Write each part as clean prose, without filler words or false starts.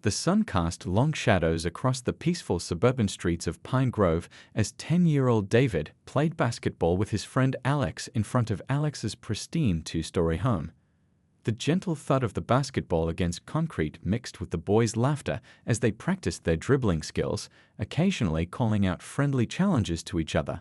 The sun cast long shadows across the peaceful suburban streets of Pine Grove as 10-year-old David played basketball with his friend Alex in front of Alex's pristine two-story home. The gentle thud of the basketball against concrete mixed with the boys' laughter as they practiced their dribbling skills, occasionally calling out friendly challenges to each other.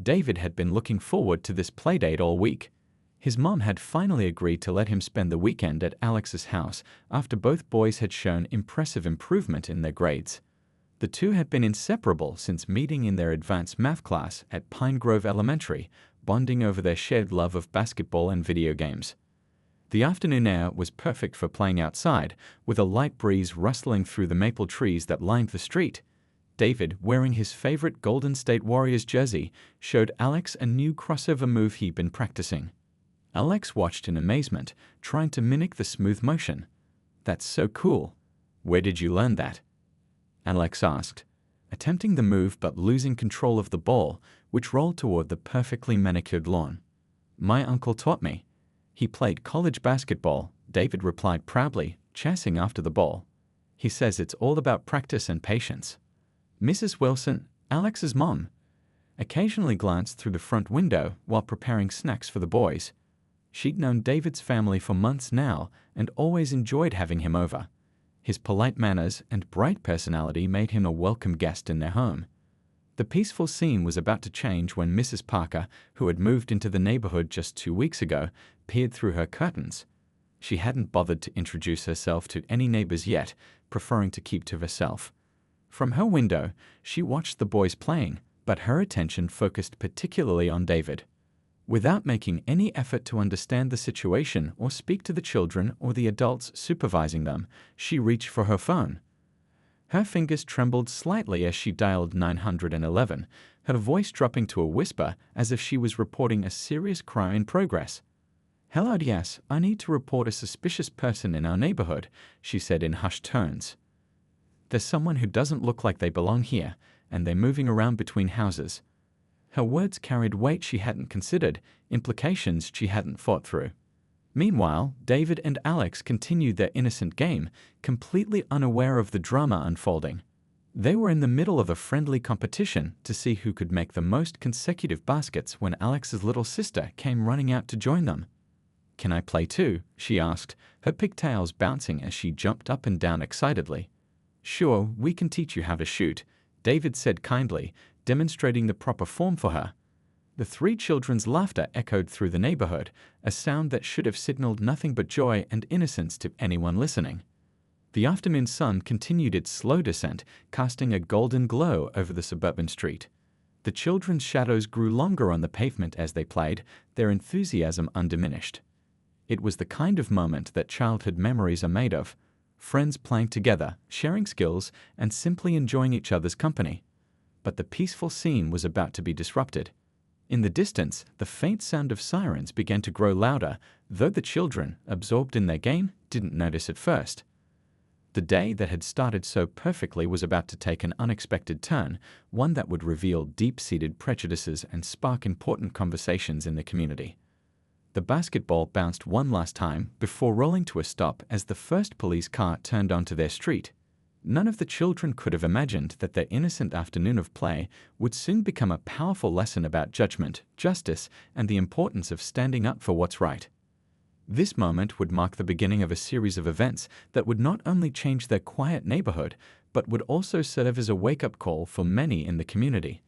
David had been looking forward to this playdate all week. His mom had finally agreed to let him spend the weekend at Alex's house after both boys had shown impressive improvement in their grades. The two had been inseparable since meeting in their advanced math class at Pine Grove Elementary, bonding over their shared love of basketball and video games. The afternoon air was perfect for playing outside, with a light breeze rustling through the maple trees that lined the street. David, wearing his favorite Golden State Warriors jersey, showed Alex a new crossover move he'd been practicing. Alex watched in amazement, trying to mimic the smooth motion. "That's so cool. Where did you learn that?" Alex asked, attempting the move but losing control of the ball, which rolled toward the perfectly manicured lawn. "My uncle taught me. He played college basketball," David replied proudly, chasing after the ball. "He says it's all about practice and patience." Mrs. Wilson, Alex's mom, occasionally glanced through the front window while preparing snacks for the boys. She'd known David's family for months now and always enjoyed having him over. His polite manners and bright personality made him a welcome guest in their home. The peaceful scene was about to change when Mrs. Parker, who had moved into the neighborhood just 2 weeks ago, peered through her curtains. She hadn't bothered to introduce herself to any neighbors yet, preferring to keep to herself. From her window, she watched the boys playing, but her attention focused particularly on David. Without making any effort to understand the situation or speak to the children or the adults supervising them, she reached for her phone. Her fingers trembled slightly as she dialed 911, her voice dropping to a whisper as if she was reporting a serious crime in progress. "Hello, yes, I need to report a suspicious person in our neighborhood," she said in hushed tones. "There's someone who doesn't look like they belong here, and they're moving around between houses." Her words carried weight she hadn't considered, implications she hadn't thought through. Meanwhile, David and Alex continued their innocent game, completely unaware of the drama unfolding. They were in the middle of a friendly competition to see who could make the most consecutive baskets when Alex's little sister came running out to join them. "Can I play too?" she asked, her pigtails bouncing as she jumped up and down excitedly. "Sure, we can teach you how to shoot," David said kindly, demonstrating the proper form for her. The three children's laughter echoed through the neighborhood, a sound that should have signaled nothing but joy and innocence to anyone listening. The afternoon sun continued its slow descent, casting a golden glow over the suburban street. The children's shadows grew longer on the pavement as they played, their enthusiasm undiminished. It was the kind of moment that childhood memories are made of: friends playing together, sharing skills, and simply enjoying each other's company. But the peaceful scene was about to be disrupted. In the distance, the faint sound of sirens began to grow louder, though the children, absorbed in their game, didn't notice at first. The day that had started so perfectly was about to take an unexpected turn, one that would reveal deep-seated prejudices and spark important conversations in the community. The basketball bounced one last time before rolling to a stop as the first police car turned onto their street. None of the children could have imagined that their innocent afternoon of play would soon become a powerful lesson about judgment, justice, and the importance of standing up for what's right. This moment would mark the beginning of a series of events that would not only change their quiet neighborhood, but would also serve as a wake-up call for many in the community.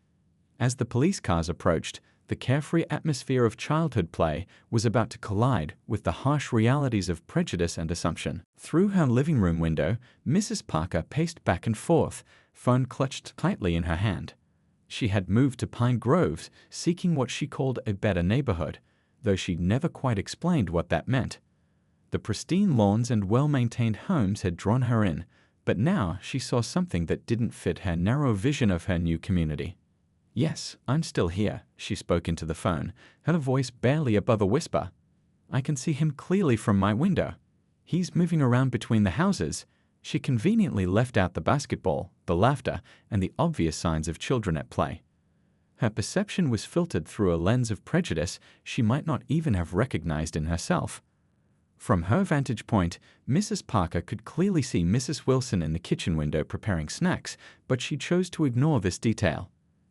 As the police cars approached, the carefree atmosphere of childhood play was about to collide with the harsh realities of prejudice and assumption. Through her living room window, Mrs. Parker paced back and forth, phone clutched tightly in her hand. She had moved to Pine Grove, seeking what she called a better neighborhood, though she never quite explained what that meant. The pristine lawns and well-maintained homes had drawn her in, but now she saw something that didn't fit her narrow vision of her new community. "Yes, I'm still here," she spoke into the phone, her voice barely above a whisper. "I can see him clearly from my window. He's moving around between the houses." She conveniently left out the basketball, the laughter, and the obvious signs of children at play. Her perception was filtered through a lens of prejudice she might not even have recognized in herself. From her vantage point, Mrs. Parker could clearly see Mrs. Wilson in the kitchen window preparing snacks, but she chose to ignore this detail.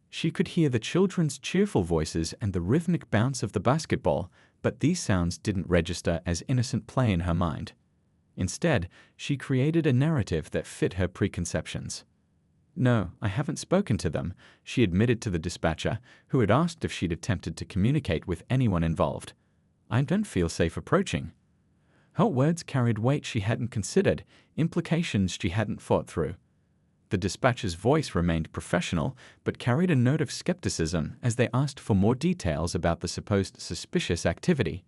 She could hear the children's cheerful voices and the rhythmic bounce of the basketball, but these sounds didn't register as innocent play in her mind. Instead, she created a narrative that fit her preconceptions. "No, I haven't spoken to them," she admitted to the dispatcher, who had asked if she'd attempted to communicate with anyone involved. "I don't feel safe approaching." Her words carried weight she hadn't considered, implications she hadn't thought through. The dispatcher's voice remained professional, but carried a note of skepticism as they asked for more details about the supposed suspicious activity.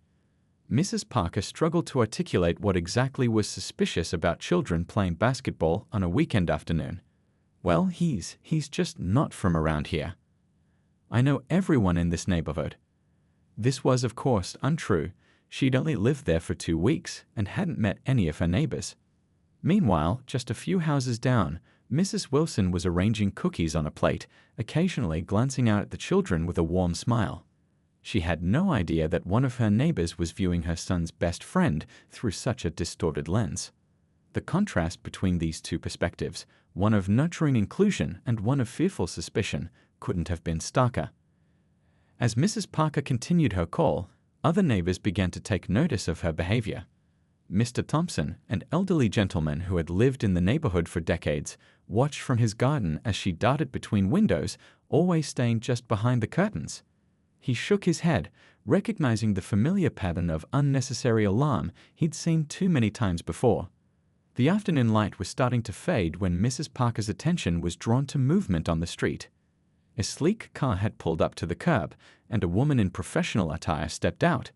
Mrs. Parker struggled to articulate what exactly was suspicious about children playing basketball on a weekend afternoon. "Well, he's just not from around here. I know everyone in this neighborhood." This was, of course, untrue. She'd only lived there for 2 weeks and hadn't met any of her neighbors. Meanwhile, just a few houses down, Mrs. Wilson was arranging cookies on a plate, occasionally glancing out at the children with a warm smile. She had no idea that one of her neighbors was viewing her son's best friend through such a distorted lens. The contrast between these two perspectives, one of nurturing inclusion and one of fearful suspicion, couldn't have been starker. As Mrs. Parker continued her call, other neighbors began to take notice of her behavior. Mr. Thompson, an elderly gentleman who had lived in the neighborhood for decades, watched from his garden as she darted between windows, always staying just behind the curtains. He shook his head, recognizing the familiar pattern of unnecessary alarm he'd seen too many times before. The afternoon light was starting to fade when Mrs. Parker's attention was drawn to movement on the street. A sleek car had pulled up to the curb, and a woman in professional attire stepped out.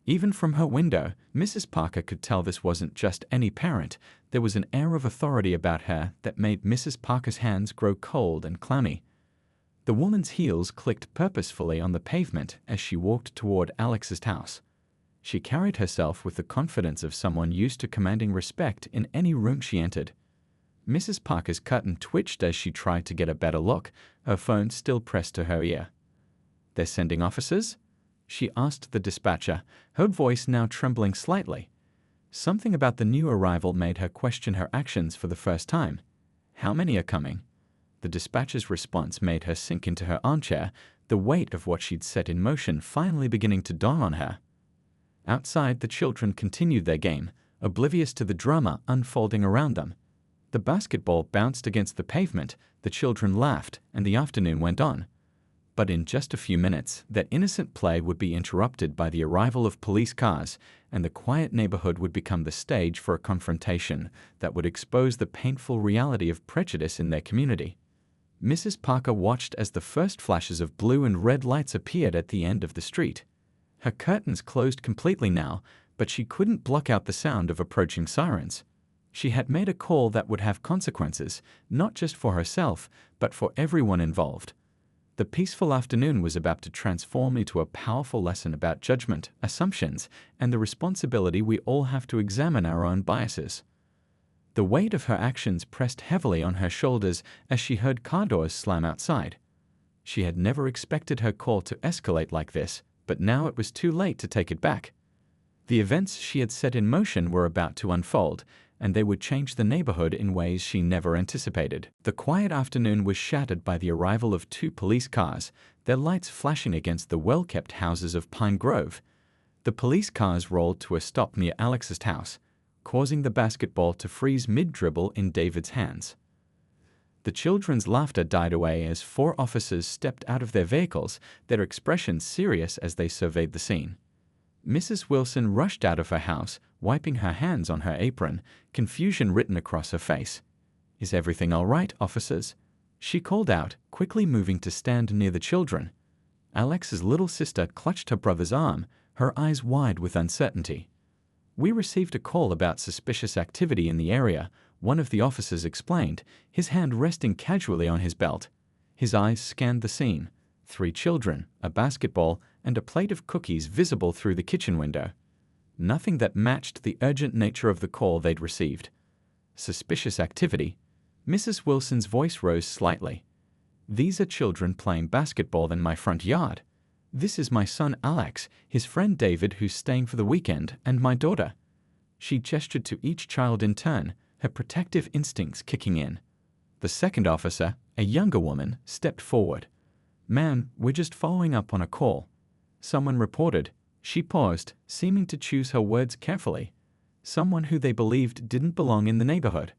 Even from her window, Mrs. Parker could tell this wasn't just any parent. There was an air of authority about her that made Mrs. Parker's hands grow cold and clammy. The woman's heels clicked purposefully on the pavement as she walked toward Alex's house. She carried herself with the confidence of someone used to commanding respect in any room she entered. Mrs. Parker's curtain twitched as she tried to get a better look, her phone still pressed to her ear. "They're sending officers?" she asked the dispatcher, her voice now trembling slightly. Something about the new arrival made her question her actions for the first time. "How many are coming?" The dispatcher's response made her sink into her armchair, the weight of what she'd set in motion finally beginning to dawn on her. Outside, the children continued their game, oblivious to the drama unfolding around them. The basketball bounced against the pavement, the children laughed, and the afternoon went on. But in just a few minutes, that innocent play would be interrupted by the arrival of police cars, and the quiet neighborhood would become the stage for a confrontation that would expose the painful reality of prejudice in their community. Mrs. Parker watched as the first flashes of blue and red lights appeared at the end of the street. Her curtains closed completely now, but she couldn't block out the sound of approaching sirens. She had made a call that would have consequences, not just for herself, but for everyone involved. The peaceful afternoon was about to transform into a powerful lesson about judgment, assumptions, and the responsibility we all have to examine our own biases. The weight of her actions pressed heavily on her shoulders as she heard car doors slam outside. She had never expected her call to escalate like this, but now it was too late to take it back. The events she had set in motion were about to unfold, and they would change the neighborhood in ways she never anticipated. The quiet afternoon was shattered by the arrival of 2 police cars, their lights flashing against the well-kept houses of Pine Grove. The police cars rolled to a stop near Alex's house, causing the basketball to freeze mid-dribble in David's hands. The children's laughter died away as 4 officers stepped out of their vehicles, their expressions serious as they surveyed the scene. Mrs. Wilson rushed out of her house, wiping her hands on her apron, confusion written across her face. "Is everything all right, officers?" she called out, quickly moving to stand near the children. Alex's little sister clutched her brother's arm, her eyes wide with uncertainty. "We received a call about suspicious activity in the area," one of the officers explained, his hand resting casually on his belt. His eyes scanned the scene. 3 children, a basketball, and a plate of cookies visible through the kitchen window. Nothing that matched the urgent nature of the call they'd received. Suspicious activity? Mrs. Wilson's voice rose slightly. "These are children playing basketball in my front yard. This is my son Alex, his friend David who's staying for the weekend, and my daughter." She gestured to each child in turn, her protective instincts kicking in. The second officer, a younger woman, stepped forward. "Ma'am, we're just following up on a call," someone reported. She paused, seeming to choose her words carefully. Someone who they believed didn't belong in the neighborhood.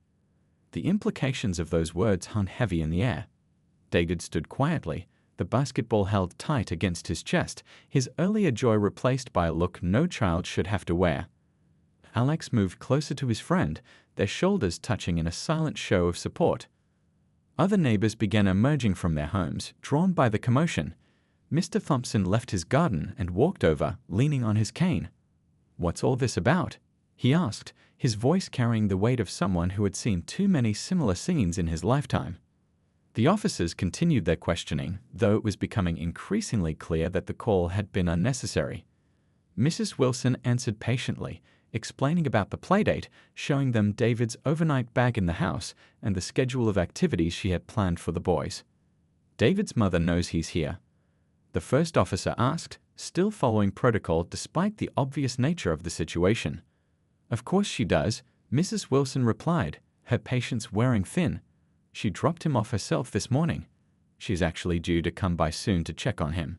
The implications of those words hung heavy in the air. David stood quietly, the basketball held tight against his chest, his earlier joy replaced by a look no child should have to wear. Alex moved closer to his friend, their shoulders touching in a silent show of support. Other neighbors began emerging from their homes, drawn by the commotion. Mr. Thompson left his garden and walked over, leaning on his cane. "What's all this about?" he asked, his voice carrying the weight of someone who had seen too many similar scenes in his lifetime. The officers continued their questioning, though it was becoming increasingly clear that the call had been unnecessary. Mrs. Wilson answered patiently, explaining about the playdate, showing them David's overnight bag in the house and the schedule of activities she had planned for the boys. "David's mother knows he's here?" the first officer asked, still following protocol despite the obvious nature of the situation. "Of course she does," Mrs. Wilson replied, her patience wearing thin. "She dropped him off herself this morning. She's actually due to come by soon to check on him."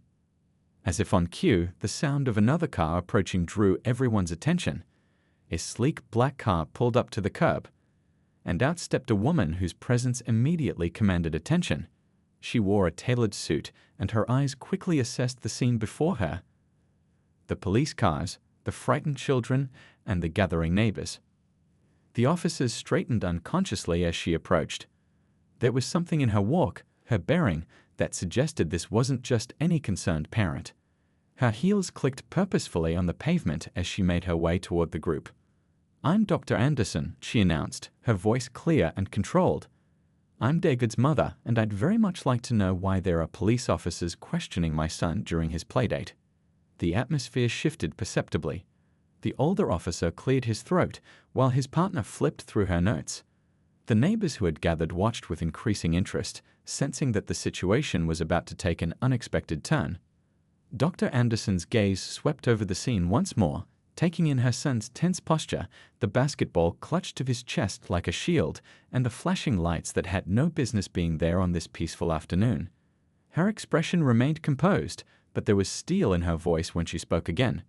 As if on cue, the sound of another car approaching drew everyone's attention. A sleek black car pulled up to the curb, and out stepped a woman whose presence immediately commanded attention. She wore a tailored suit, and her eyes quickly assessed the scene before her. The police cars, the frightened children, and the gathering neighbors. The officers straightened unconsciously as she approached. There was something in her walk, her bearing, that suggested this wasn't just any concerned parent. Her heels clicked purposefully on the pavement as she made her way toward the group. "I'm Dr. Anderson," she announced, her voice clear and controlled. "I'm David's mother, and I'd very much like to know why there are police officers questioning my son during his playdate." The atmosphere shifted perceptibly. The older officer cleared his throat, while his partner flipped through her notes. The neighbors who had gathered watched with increasing interest, sensing that the situation was about to take an unexpected turn. Dr. Anderson's gaze swept over the scene once more, taking in her son's tense posture, the basketball clutched to his chest like a shield, and the flashing lights that had no business being there on this peaceful afternoon. Her expression remained composed, but there was steel in her voice when she spoke again.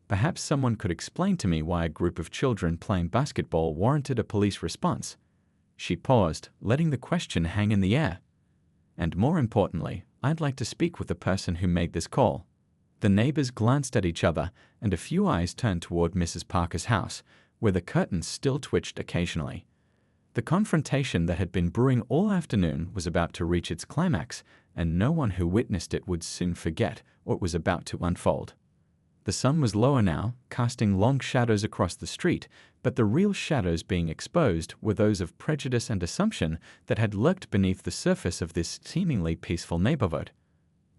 "Perhaps someone could explain to me why a group of children playing basketball warranted a police response." She paused, letting the question hang in the air. "And more importantly, I'd like to speak with the person who made this call." The neighbors glanced at each other, and a few eyes turned toward Mrs. Parker's house, where the curtains still twitched occasionally. The confrontation that had been brewing all afternoon was about to reach its climax, and no one who witnessed it would soon forget what was about to unfold. The sun was lower now, casting long shadows across the street, but the real shadows being exposed were those of prejudice and assumption that had lurked beneath the surface of this seemingly peaceful neighborhood.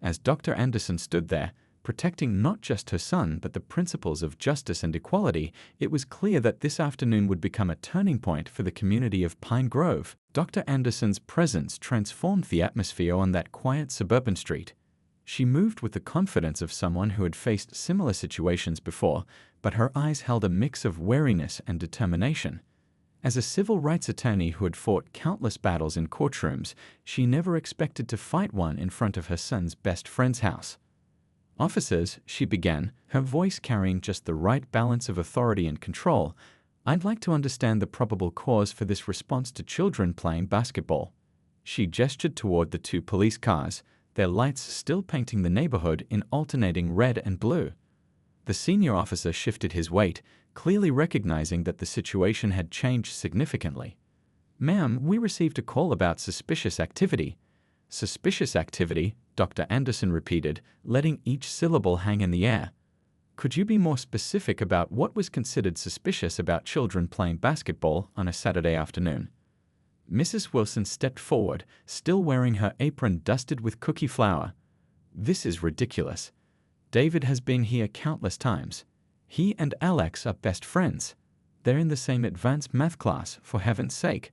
As Dr. Anderson stood there, protecting not just her son but the principles of justice and equality, it was clear that this afternoon would become a turning point for the community of Pine Grove. Dr. Anderson's presence transformed the atmosphere on that quiet suburban street. She moved with the confidence of someone who had faced similar situations before, but her eyes held a mix of wariness and determination. As a civil rights attorney who had fought countless battles in courtrooms, she never expected to fight one in front of her son's best friend's house. "Officers," she began, her voice carrying just the right balance of authority and control, "I'd like to understand the probable cause for this response to children playing basketball." She gestured toward the two police cars, their lights still painting the neighborhood in alternating red and blue. The senior officer shifted his weight, clearly recognizing that the situation had changed significantly. "Ma'am, we received a call about suspicious activity." "Suspicious activity," Dr. Anderson repeated, letting each syllable hang in the air. "Could you be more specific about what was considered suspicious about children playing basketball on a Saturday afternoon?" Mrs. Wilson stepped forward, still wearing her apron dusted with cookie flour. "This is ridiculous. David has been here countless times. He and Alex are best friends. They're in the same advanced math class, for heaven's sake."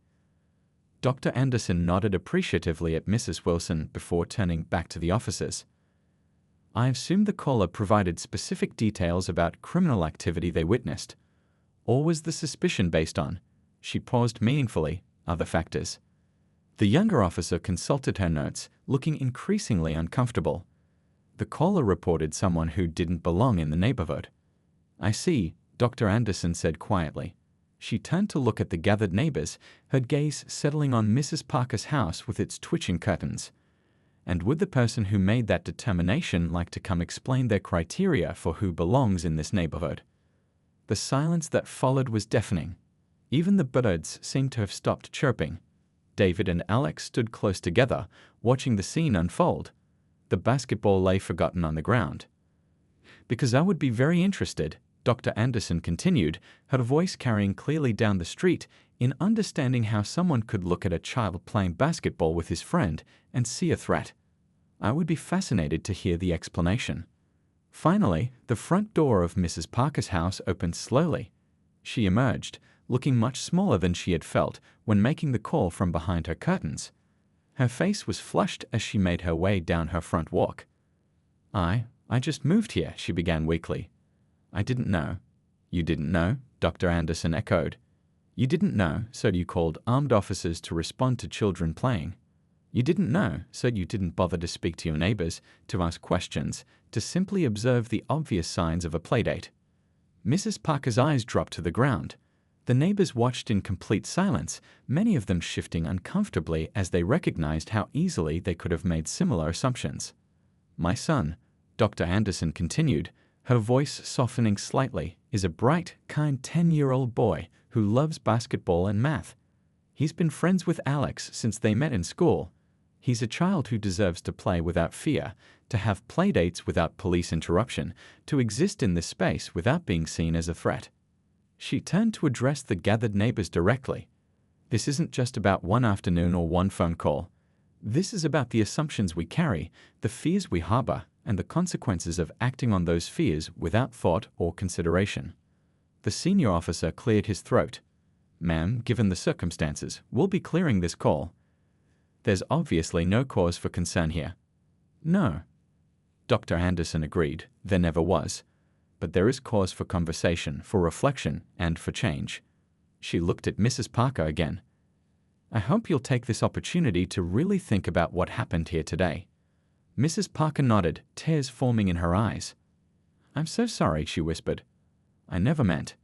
Dr. Anderson nodded appreciatively at Mrs. Wilson before turning back to the officers. "I assume the caller provided specific details about criminal activity they witnessed." Or was the suspicion based on, she paused meaningfully, other factors? The younger officer consulted her notes, looking increasingly uncomfortable. The caller reported someone who didn't belong in the neighborhood. I see, Dr. Anderson said quietly. She turned to look at the gathered neighbors, her gaze settling on Mrs. Parker's house with its twitching curtains. And would the person who made that determination like to come explain their criteria for who belongs in this neighborhood? The silence that followed was deafening. Even the birds seemed to have stopped chirping. David and Alex stood close together, watching the scene unfold. The basketball lay forgotten on the ground. Because I would be very interested, Dr. Anderson continued, her voice carrying clearly down the street, in understanding how someone could look at a child playing basketball with his friend and see a threat. I would be fascinated to hear the explanation. Finally, the front door of Mrs. Parker's house opened slowly. She emerged, looking much smaller than she had felt when making the call from behind her curtains. Her face was flushed as she made her way down her front walk. I just moved here, she began weakly. I didn't know. You didn't know? Dr. Anderson echoed. You didn't know, so you called armed officers to respond to children playing. You didn't know, so you didn't bother to speak to your neighbors, to ask questions, to simply observe the obvious signs of a playdate. Mrs. Parker's eyes dropped to the ground. The neighbors watched in complete silence, many of them shifting uncomfortably as they recognized how easily they could have made similar assumptions. My son, Dr. Anderson continued, her voice softening slightly, is a bright, kind 10-year-old boy who loves basketball and math. He's been friends with Alex since they met in school. He's a child who deserves to play without fear, to have playdates without police interruption, to exist in this space without being seen as a threat. She turned to address the gathered neighbors directly. This isn't just about one afternoon or one phone call. This is about the assumptions we carry, the fears we harbor, and the consequences of acting on those fears without thought or consideration. The senior officer cleared his throat. Ma'am, given the circumstances, we'll be clearing this call. There's obviously no cause for concern here. No. Dr. Anderson agreed. There never was. But there is cause for conversation, for reflection, and for change. She looked at Mrs. Parker again. I hope you'll take this opportunity to really think about what happened here today. Mrs. Parker nodded, tears forming in her eyes. I'm so sorry, she whispered. I never meant.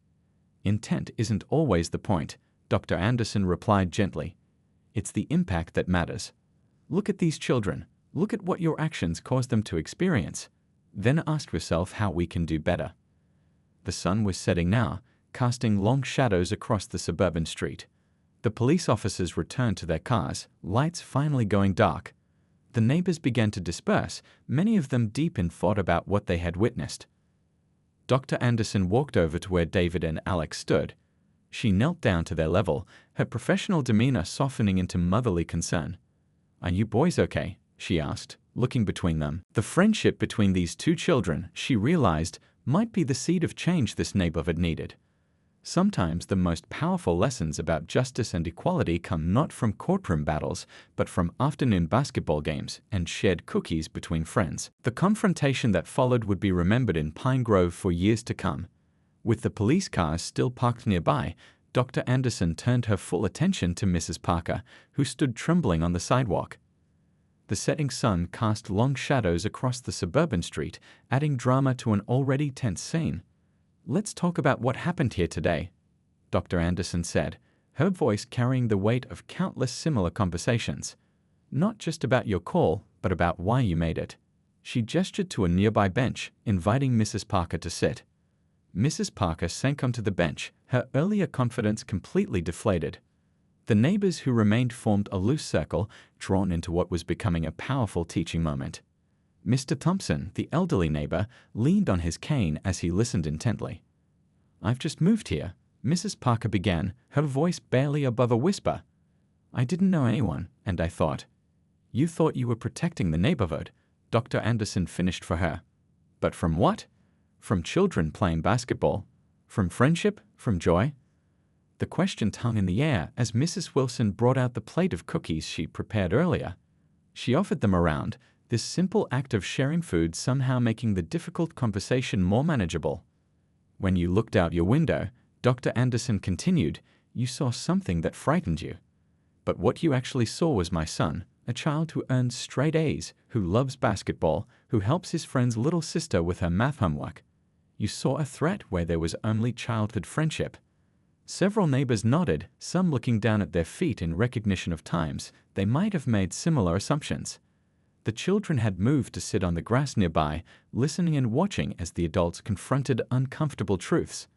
Intent isn't always the point, Dr. Anderson replied gently. It's the impact that matters. Look at these children. Look at what your actions caused them to experience. Then ask yourself how we can do better. The sun was setting now, casting long shadows across the suburban street. The police officers returned to their cars, lights finally going dark. The neighbors began to disperse, many of them deep in thought about what they had witnessed. Dr. Anderson walked over to where David and Alex stood. She knelt down to their level, her professional demeanor softening into motherly concern. Are you boys okay? She asked, looking between them. The friendship between these two children, she realized, might be the seed of change this neighborhood needed. Sometimes the most powerful lessons about justice and equality come not from courtroom battles, but from afternoon basketball games and shared cookies between friends. The confrontation that followed would be remembered in Pine Grove for years to come. With the police cars still parked nearby, Dr. Anderson turned her full attention to Mrs. Parker, who stood trembling on the sidewalk. The setting sun cast long shadows across the suburban street, adding drama to an already tense scene. Let's talk about what happened here today, Dr. Anderson said, her voice carrying the weight of countless similar conversations. Not just about your call, but about why you made it. She gestured to a nearby bench, inviting Mrs. Parker to sit. Mrs. Parker sank onto the bench, her earlier confidence completely deflated. The neighbors who remained formed a loose circle, drawn into what was becoming a powerful teaching moment. Mr. Thompson, the elderly neighbor, leaned on his cane as he listened intently. I've just moved here, Mrs. Parker began, her voice barely above a whisper. I didn't know anyone, and I thought. You thought you were protecting the neighborhood, Dr. Anderson finished for her. But from what? From children playing basketball? From friendship? From joy? The question hung in the air as Mrs. Wilson brought out the plate of cookies she prepared earlier. She offered them around, this simple act of sharing food somehow making the difficult conversation more manageable. When you looked out your window, Dr. Anderson continued, "You saw something that frightened you. But what you actually saw was my son, a child who earns straight A's, who loves basketball, who helps his friend's little sister with her math homework. You saw a threat where there was only childhood friendship." Several neighbors nodded, some looking down at their feet in recognition of times they might have made similar assumptions. The children had moved to sit on the grass nearby, listening and watching as the adults confronted uncomfortable truths.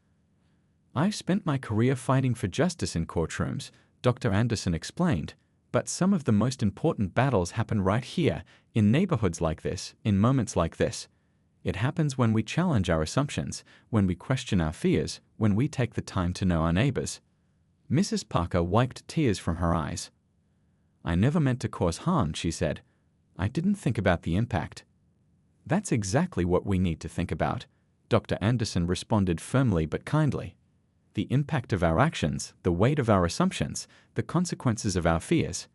"I've spent my career fighting for justice in courtrooms," Dr. Anderson explained, "but some of the most important battles happen right here, in neighborhoods like this, in moments like this. It happens when we challenge our assumptions, when we question our fears, when we take the time to know our neighbors." Mrs. Parker wiped tears from her eyes. "I never meant to cause harm," she said. "I didn't think about the impact." "That's exactly what we need to think about," Dr. Anderson responded firmly but kindly. "The impact of our actions, the weight of our assumptions, the consequences of our fears.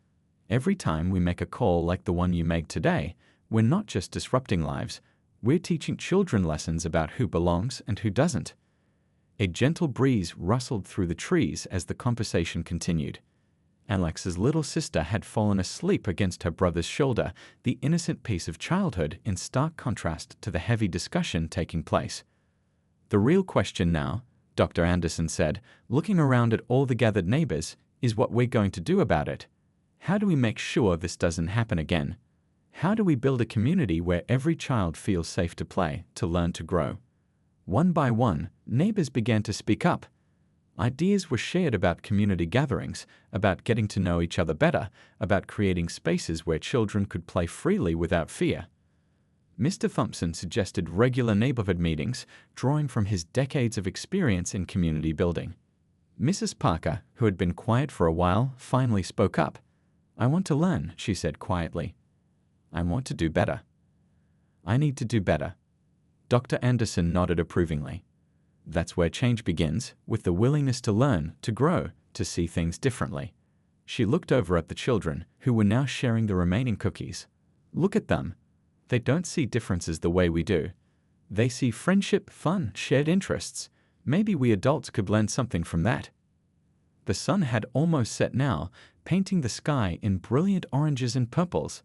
Every time we make a call like the one you made today, we're not just disrupting lives, we're teaching children lessons about who belongs and who doesn't." A gentle breeze rustled through the trees as the conversation continued. Alex's little sister had fallen asleep against her brother's shoulder, the innocent piece of childhood in stark contrast to the heavy discussion taking place. "The real question now," Dr. Anderson said, looking around at all the gathered neighbors, "is what we're going to do about it. How do we make sure this doesn't happen again? How do we build a community where every child feels safe to play, to learn, to grow?" One by one, neighbors began to speak up. Ideas were shared about community gatherings, about getting to know each other better, about creating spaces where children could play freely without fear. Mr. Thompson suggested regular neighborhood meetings, drawing from his decades of experience in community building. Mrs. Parker, who had been quiet for a while, finally spoke up. "I want to learn," she said quietly. "I want to do better." "I need to do better." Dr. Anderson nodded approvingly. "That's where change begins, with the willingness to learn, to grow, to see things differently." She looked over at the children, who were now sharing the remaining cookies. "Look at them. They don't see differences the way we do. They see friendship, fun, shared interests. Maybe we adults could learn something from that." The sun had almost set now, painting the sky in brilliant oranges and purples.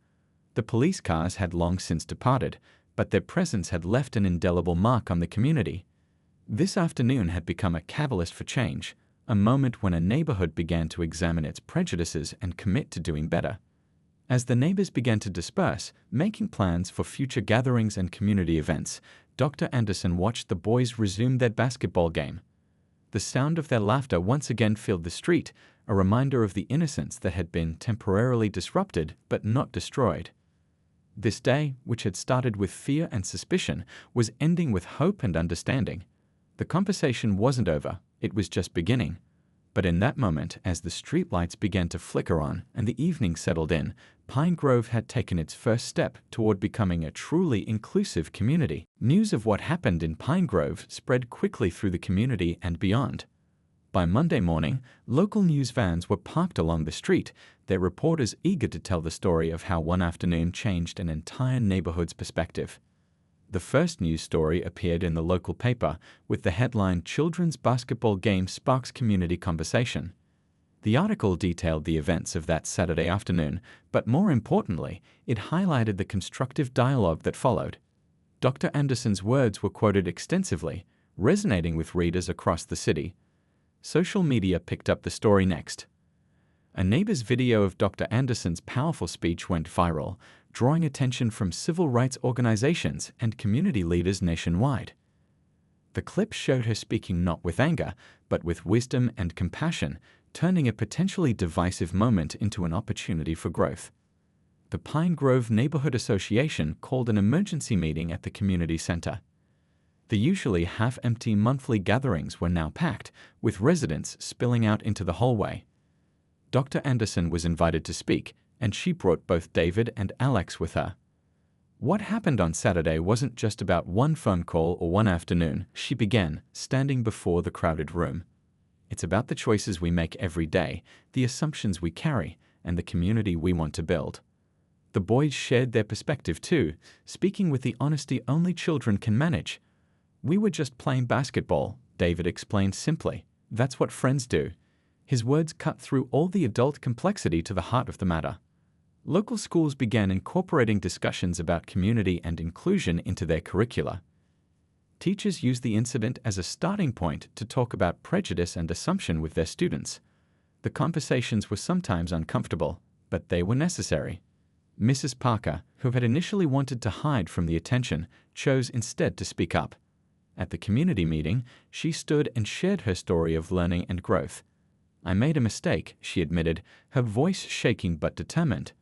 The police cars had long since departed, but their presence had left an indelible mark on the community. This afternoon had become a catalyst for change, a moment when a neighborhood began to examine its prejudices and commit to doing better. As the neighbors began to disperse, making plans for future gatherings and community events, Dr. Anderson watched the boys resume their basketball game. The sound of their laughter once again filled the street, a reminder of the innocence that had been temporarily disrupted but not destroyed. This day, which had started with fear and suspicion, was ending with hope and understanding. The conversation wasn't over, it was just beginning. But in that moment, as the streetlights began to flicker on and the evening settled in, Pine Grove had taken its first step toward becoming a truly inclusive community. News of what happened in Pine Grove spread quickly through the community and beyond. By Monday morning, local news vans were parked along the street, their reporters eager to tell the story of how one afternoon changed an entire neighborhood's perspective. The first news story appeared in the local paper with the headline "Children's Basketball Game Sparks Community Conversation." The article detailed the events of that Saturday afternoon, but more importantly, it highlighted the constructive dialogue that followed. Dr. Anderson's words were quoted extensively, resonating with readers across the city. Social media picked up the story next. A neighbor's video of Dr. Anderson's powerful speech went viral, drawing attention from civil rights organizations and community leaders nationwide. The clip showed her speaking not with anger, but with wisdom and compassion, turning a potentially divisive moment into an opportunity for growth. The Pine Grove Neighborhood Association called an emergency meeting at the community center. The usually half-empty monthly gatherings were now packed, with residents spilling out into the hallway. Dr. Anderson was invited to speak, and she brought both David and Alex with her. "What happened on Saturday wasn't just about one phone call or one afternoon," she began, standing before the crowded room. "It's about the choices we make every day, the assumptions we carry, and the community we want to build." The boys shared their perspective too, speaking with the honesty only children can manage. "We were just playing basketball," David explained simply. That's what friends do. His words cut through all the adult complexity to the heart of the matter. Local schools began incorporating discussions about community and inclusion into their curricula. Teachers used the incident as a starting point to talk about prejudice and assumption with their students. The conversations were sometimes uncomfortable, but they were necessary. Mrs. Parker, who had initially wanted to hide from the attention, chose instead to speak up. At the community meeting, she stood and shared her story of learning and growth. "I made a mistake," she admitted, her voice shaking but determined.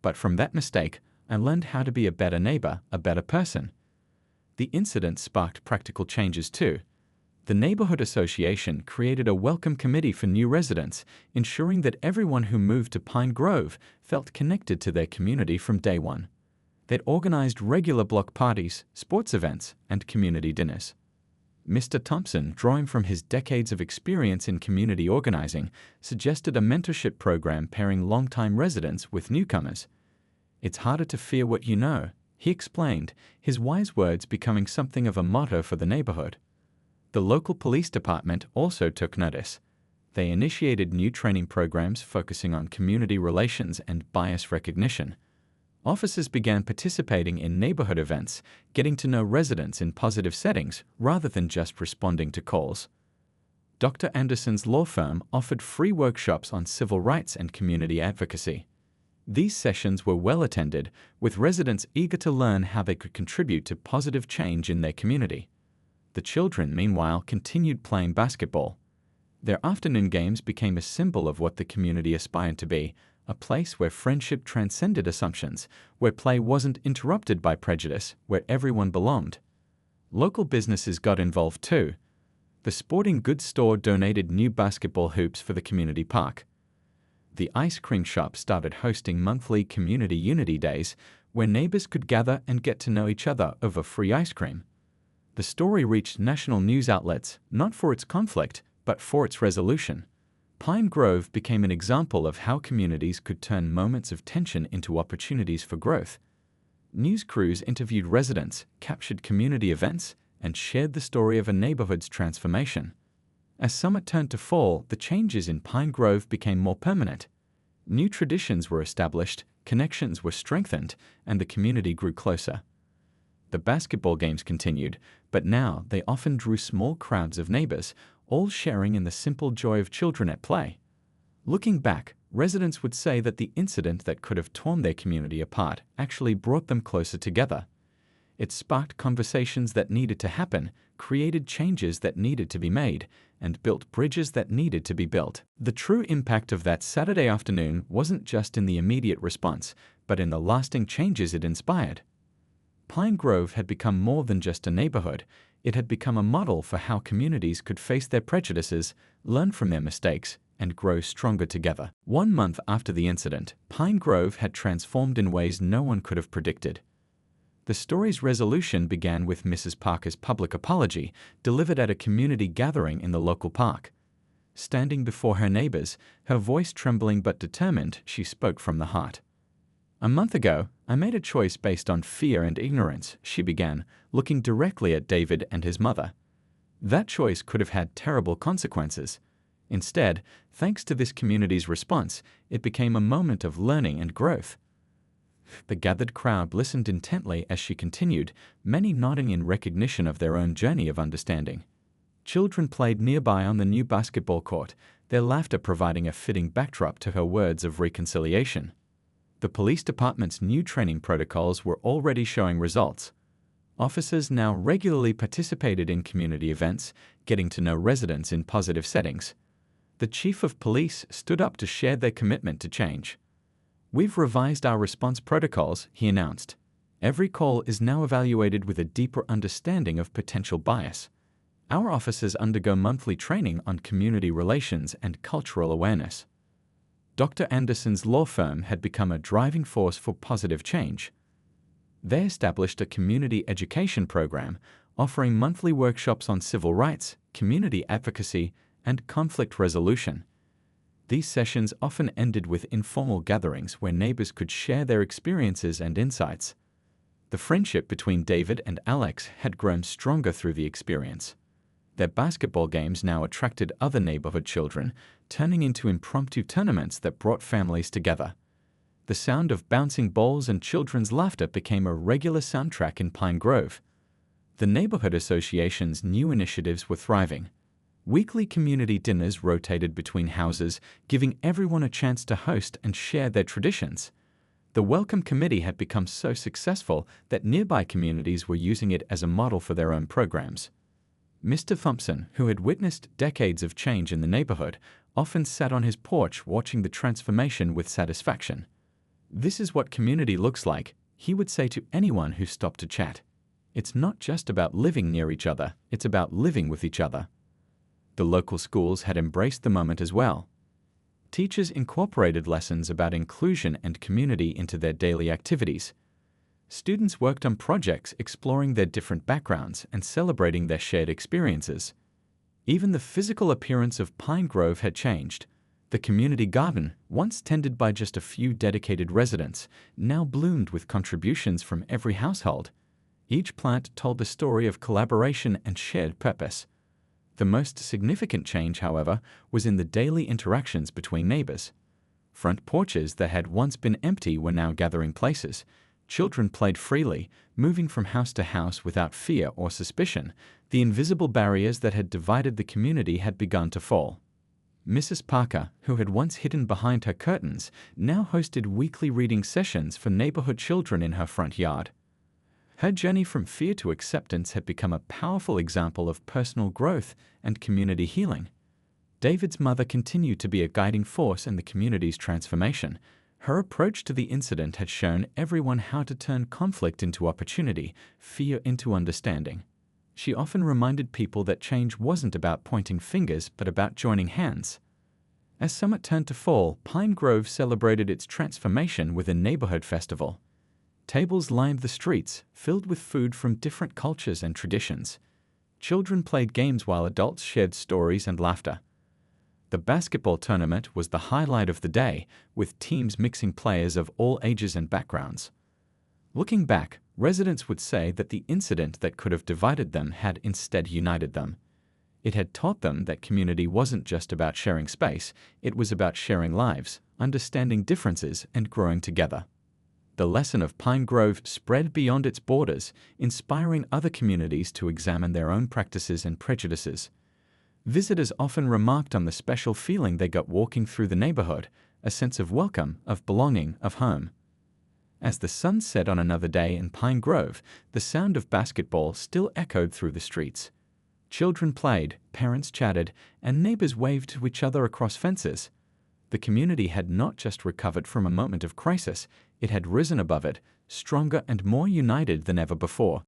"But from that mistake, I learned how to be a better neighbor, a better person." The incident sparked practical changes too. The neighborhood association created a welcome committee for new residents, ensuring that everyone who moved to Pine Grove felt connected to their community from day one. They'd organized regular block parties, sports events, and community dinners. Mr. Thompson, drawing from his decades of experience in community organizing, suggested a mentorship program pairing longtime residents with newcomers. "It's harder to fear what you know," he explained, his wise words becoming something of a motto for the neighborhood. The local police department also took notice. They initiated new training programs focusing on community relations and bias recognition. Officers began participating in neighborhood events, getting to know residents in positive settings rather than just responding to calls. Dr. Anderson's law firm offered free workshops on civil rights and community advocacy. These sessions were well attended, with residents eager to learn how they could contribute to positive change in their community. The children, meanwhile, continued playing basketball. Their afternoon games became a symbol of what the community aspired to be, a place where friendship transcended assumptions, where play wasn't interrupted by prejudice, where everyone belonged. Local businesses got involved too. The sporting goods store donated new basketball hoops for the community park. The ice cream shop started hosting monthly community unity days, where neighbors could gather and get to know each other over free ice cream. The story reached national news outlets, not for its conflict, but for its resolution. Pine Grove became an example of how communities could turn moments of tension into opportunities for growth. News crews interviewed residents, captured community events, and shared the story of a neighborhood's transformation. As summer turned to fall, the changes in Pine Grove became more permanent. New traditions were established, connections were strengthened, and the community grew closer. The basketball games continued, but now they often drew small crowds of neighbors, all sharing in the simple joy of children at play. Looking back, residents would say that the incident that could have torn their community apart actually brought them closer together. It sparked conversations that needed to happen, created changes that needed to be made, and built bridges that needed to be built. The true impact of that Saturday afternoon wasn't just in the immediate response, but in the lasting changes it inspired. Pine Grove had become more than just a neighborhood. It had become a model for how communities could face their prejudices, learn from their mistakes, and grow stronger together. 1 month after the incident, Pine Grove had transformed in ways no one could have predicted. The story's resolution began with Mrs. Parker's public apology, delivered at a community gathering in the local park. Standing before her neighbors, her voice trembling but determined, she spoke from the heart. "A month ago, I made a choice based on fear and ignorance," she began, looking directly at David and his mother. "That choice could have had terrible consequences. Instead, thanks to this community's response, it became a moment of learning and growth." The gathered crowd listened intently as she continued, many nodding in recognition of their own journey of understanding. Children played nearby on the new basketball court, their laughter providing a fitting backdrop to her words of reconciliation. The police department's new training protocols were already showing results. Officers now regularly participated in community events, getting to know residents in positive settings. The chief of police stood up to share their commitment to change. "We've revised our response protocols," he announced. "Every call is now evaluated with a deeper understanding of potential bias. Our officers undergo monthly training on community relations and cultural awareness." Dr. Anderson's law firm had become a driving force for positive change. They established a community education program, offering monthly workshops on civil rights, community advocacy, and conflict resolution. These sessions often ended with informal gatherings where neighbors could share their experiences and insights. The friendship between David and Alex had grown stronger through the experience. Their basketball games now attracted other neighborhood children, turning into impromptu tournaments that brought families together. The sound of bouncing balls and children's laughter became a regular soundtrack in Pine Grove. The neighborhood association's new initiatives were thriving. Weekly community dinners rotated between houses, giving everyone a chance to host and share their traditions. The Welcome Committee had become so successful that nearby communities were using it as a model for their own programs. Mr. Thompson, who had witnessed decades of change in the neighborhood, often sat on his porch watching the transformation with satisfaction. "This is what community looks like," he would say to anyone who stopped to chat. "It's not just about living near each other, it's about living with each other." The local schools had embraced the moment as well. Teachers incorporated lessons about inclusion and community into their daily activities. Students worked on projects exploring their different backgrounds and celebrating their shared experiences. Even the physical appearance of Pine Grove had changed. The community garden, once tended by just a few dedicated residents, now bloomed with contributions from every household. Each plant told the story of collaboration and shared purpose. The most significant change, however, was in the daily interactions between neighbors. Front porches that had once been empty were now gathering places. Children played freely, moving from house to house without fear or suspicion. The invisible barriers that had divided the community had begun to fall. Mrs. Parker, who had once hidden behind her curtains, now hosted weekly reading sessions for neighborhood children in her front yard. Her journey from fear to acceptance had become a powerful example of personal growth and community healing. David's mother continued to be a guiding force in the community's transformation. Her approach to the incident had shown everyone how to turn conflict into opportunity, fear into understanding. She often reminded people that change wasn't about pointing fingers, but about joining hands. As summer turned to fall, Pine Grove celebrated its transformation with a neighborhood festival. Tables lined the streets, filled with food from different cultures and traditions. Children played games while adults shared stories and laughter. The basketball tournament was the highlight of the day, with teams mixing players of all ages and backgrounds. Looking back, residents would say that the incident that could have divided them had instead united them. It had taught them that community wasn't just about sharing space, it was about sharing lives, understanding differences, and growing together. The lesson of Pine Grove spread beyond its borders, inspiring other communities to examine their own practices and prejudices. Visitors often remarked on the special feeling they got walking through the neighborhood, a sense of welcome, of belonging, of home. As the sun set on another day in Pine Grove, the sound of basketball still echoed through the streets. Children played, parents chatted, and neighbors waved to each other across fences. The community had not just recovered from a moment of crisis, it had risen above it, stronger and more united than ever before.